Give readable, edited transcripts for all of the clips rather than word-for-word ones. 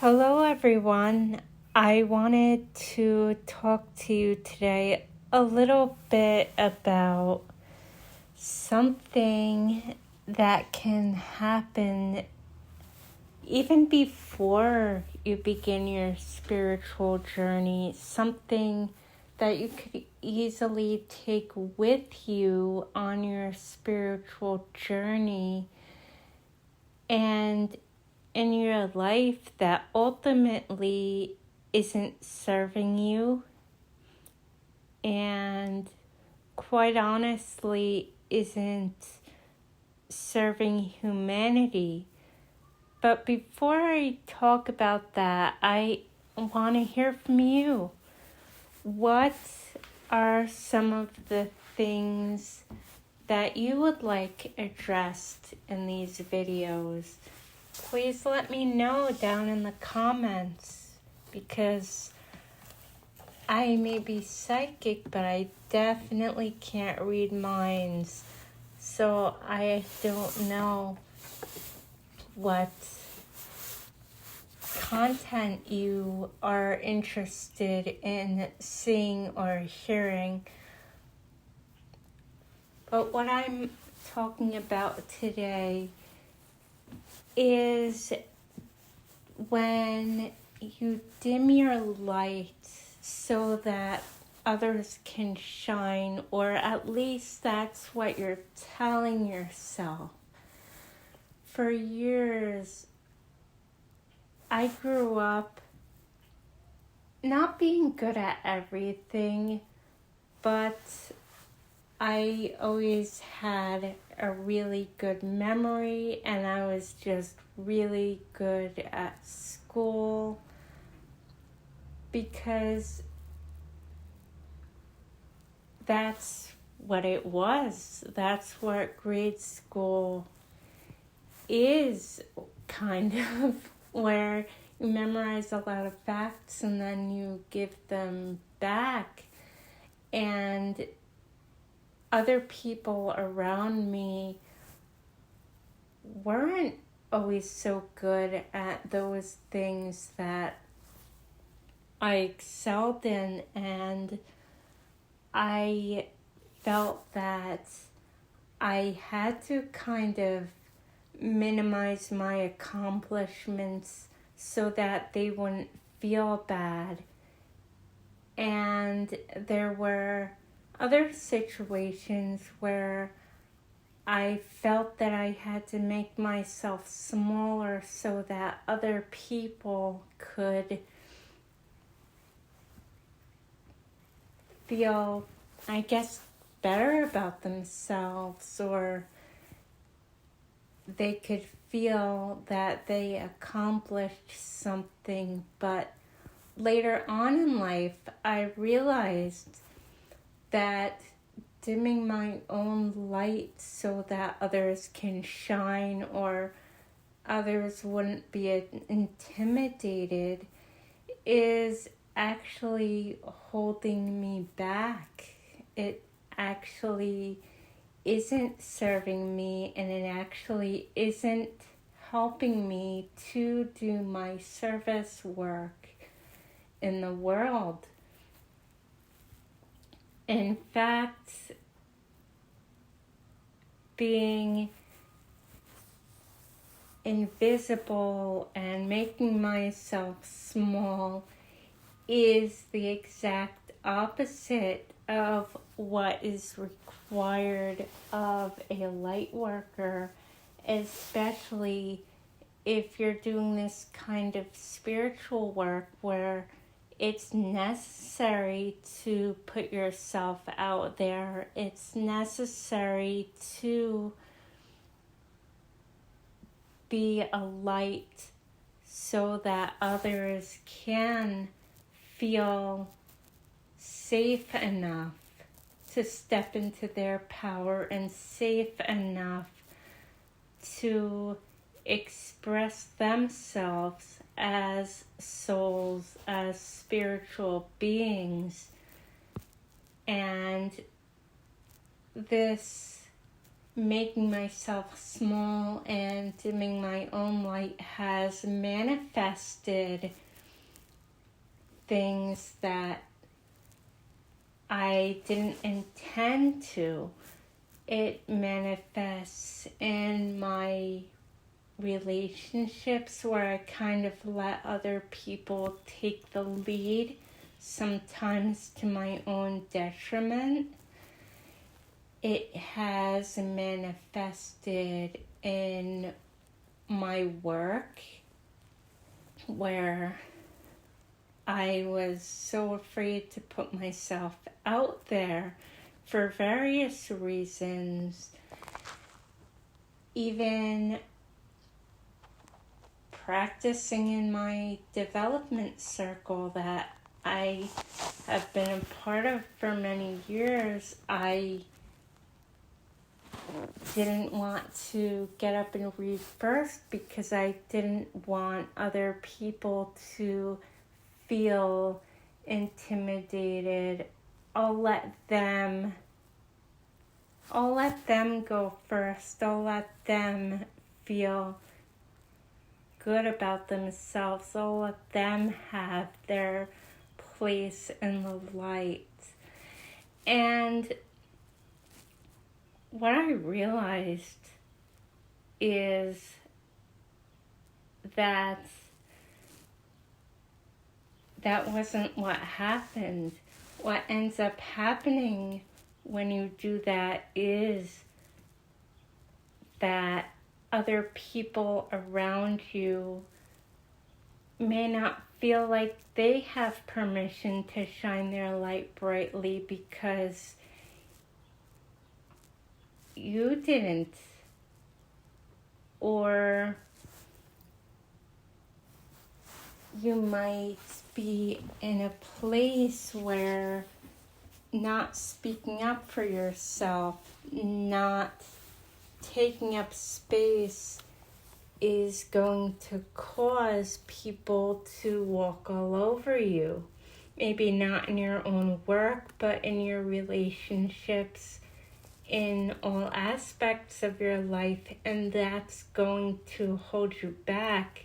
Hello, everyone. I wanted to talk to you today a little bit about something that can happen even before you begin your spiritual journey, something that you could easily take with you on your spiritual journey and in your life that ultimately isn't serving you and quite honestly isn't serving humanity. But before I talk about that, I want to hear from you. What are some of the things that you would like addressed in these videos? Please let me know down in the comments, because I may be psychic, but I definitely can't read minds. So I don't know what content you are interested in seeing or hearing. But what I'm talking about today is when you dim your light so that others can shine, or at least that's what you're telling yourself. For years, I grew up not being good at everything, but I always had a really good memory, and I was just really good at school because that's what it was. That's what grade school is, kind of, where you memorize a lot of facts and then you give them back. And other people around me weren't always so good at those things that I excelled in, and I felt that I had to kind of minimize my accomplishments so that they wouldn't feel bad. And there were other situations where I felt that I had to make myself smaller so that other people could feel, I guess, better about themselves, or they could feel that they accomplished something. But later on in life, I realized that dimming my own light so that others can shine, or others wouldn't be intimidated, is actually holding me back. It actually isn't serving me, and it actually isn't helping me to do my service work in the world. In fact, being invisible and making myself small is the exact opposite of what is required of a light worker, especially if you're doing this kind of spiritual work where it's necessary to put yourself out there. It's necessary to be a light so that others can feel safe enough to step into their power and safe enough to express themselves as souls, as spiritual beings. And this making myself small and dimming my own light has manifested things that I didn't intend to. It manifests in my relationships where I kind of let other people take the lead, sometimes to my own detriment. It has manifested in my work where I was so afraid to put myself out there for various reasons. Even practicing in my development circle that I have been a part of for many years, I didn't want to get up and read first because I didn't want other people to feel intimidated. I'll let them go first. I'll let them feel good about themselves. I'll let them have their place in the light. And what I realized is that wasn't what happened. What ends up happening when you do that is that other people around you may not feel like they have permission to shine their light brightly because you didn't. Or you might be in a place where not speaking up for yourself, not taking up space is going to cause people to walk all over you. Maybe not in your own work, but in your relationships, in all aspects of your life, and that's going to hold you back,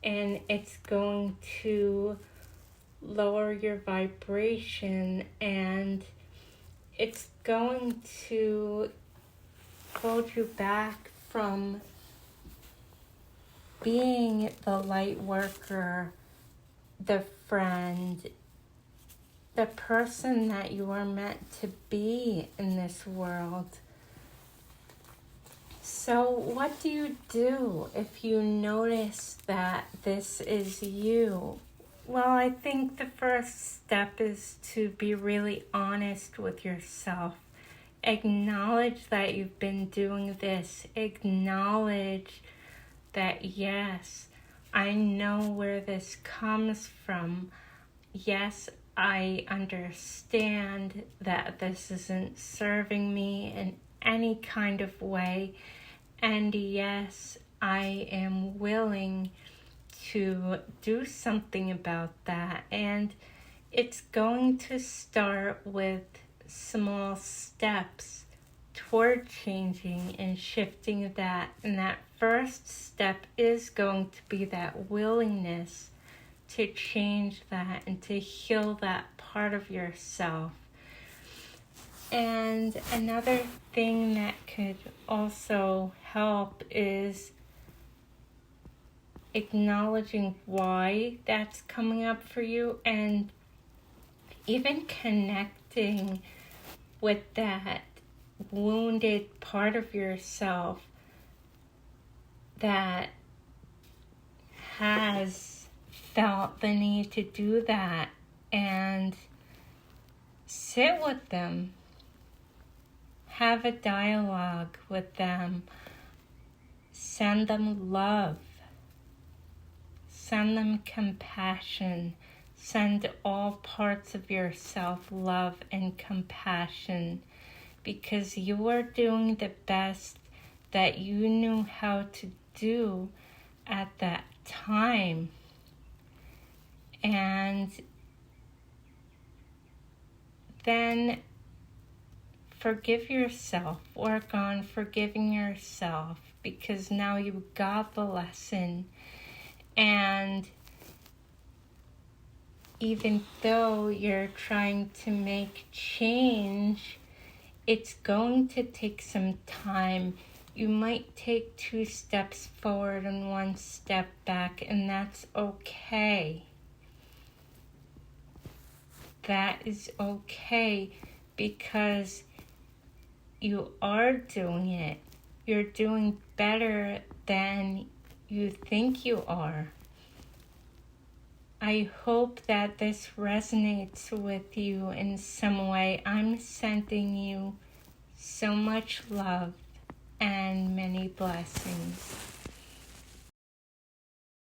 and it's going to lower your vibration, and it's going to hold you back from being the light worker, the friend, the person that you are meant to be in this world. So what do you do if you notice that this is you? Well, I think the first step is to be really honest with yourself. Acknowledge that you've been doing this. Acknowledge that, yes, I know where this comes from. Yes, I understand that this isn't serving me in any kind of way. And yes, I am willing to do something about that. And it's going to start with small steps toward changing and shifting that. And that first step is going to be that willingness to change that and to heal that part of yourself. And another thing that could also help is acknowledging why that's coming up for you, and even connecting with that wounded part of yourself that has felt the need to do that, and sit with them. Have a dialogue with them. Send them love. Send them compassion. Send all parts of yourself love and compassion, because you are doing the best that you knew how to do at that time. And then forgive yourself. Work on forgiving yourself, because now you got the lesson. And even though you're trying to make change, it's going to take some time. You might take 2 steps forward and 1 step back, and that's okay. That is okay, because you are doing it. You're doing better than you think you are. I hope that this resonates with you in some way. I'm sending you so much love and many blessings.